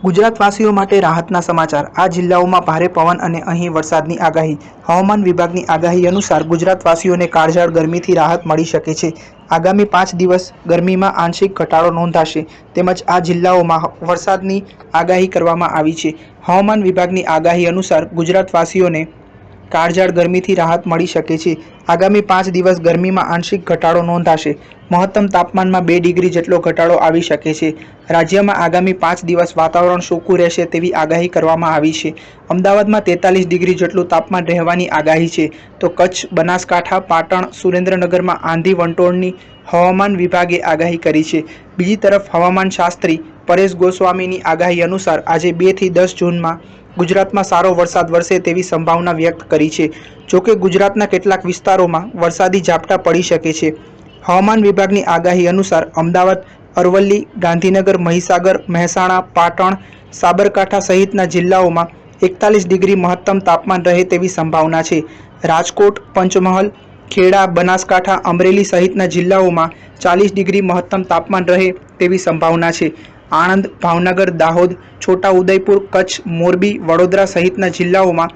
ગુજરાતવાસીઓ માટે રાહતના સમાચાર। આ જિલ્લાઓમાં ભારે પવન અને અહીં વરસાદની આગાહી। હવામાન વિભાગની આગાહી અનુસાર ગુજરાતવાસીઓને કાળઝાળ ગરમીથી રાહત મળી શકે છે। આગામી 5 દિવસ ગરમીમાં આંશિક ઘટાડો નોંધાશે તેમજ આ જિલ્લાઓમાં વરસાદની આગાહી કરવામાં આવી છે। હવામાન વિભાગની આગાહી અનુસાર ગુજરાતવાસીઓને કાળઝાળ ગરમીથી રાહત મળી શકે છે। આગામી 5 દિવસ ગરમીમાં આંશિક ઘટાડો નોંધાશે। મહત્તમ તાપમાનમાં 2 ડિગ્રી જેટલો ઘટાડો આવી શકે છે। રાજ્યમાં આગામી 5 દિવસ વાતાવરણ સૂકું રહેશે તેવી આગાહી કરવામાં આવી છે। અમદાવાદમાં 43 ડિગ્રી જેટલું તાપમાન રહેવાની આગાહી છે તો કચ્છ, બનાસકાંઠા, પાટણ, સુરેન્દ્રનગરમાં આંધી વંટોળની હવામાન વિભાગે આગાહી કરી છે। બીજી તરફ હવામાન શાસ્ત્રી પરેશ ગોસ્વામીની આગાહી અનુસાર આજે 2 થી 10 જૂનમાં ગુજરાતમાં સારો વરસાદ વરસે તેવી સંભાવના વ્યક્ત કરી છે। જોકે ગુજરાતના કેટલાક વિસ્તારોમાં વરસાદી ઝાપટા પડી શકે છે। હવામાન વિભાગની આગાહી અનુસાર અમદાવાદ, અરવલ્લી, ગાંધીનગર, મહીસાગર, મહેસાણા, પાટણ, સાબરકાંઠા સહિતના જિલ્લાઓમાં 41 ડિગ્રી મહત્તમ તાપમાન રહે તેવી સંભાવના છે। રાજકોટ, પંચમહાલ, ખેડા, બનાસકાંઠા, અમરેલી સહિતના જિલ્લાઓમાં 40 ડિગ્રી મહત્તમ તાપમાન રહે તેવી સંભાવના છે। આણંદ, ભાવનગર, દાહોદ, છોટાઉદેપુર, કચ્છ, મોરબી, વડોદરા સહિતના જિલ્લાઓમાં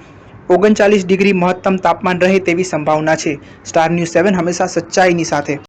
39 ડિગ્રી મહત્તમ તાપમાન રહે તેવી સંભાવના છે। સ્ટાર ન્યૂઝ 7 હંમેશા સચ્ચાઈની સાથે।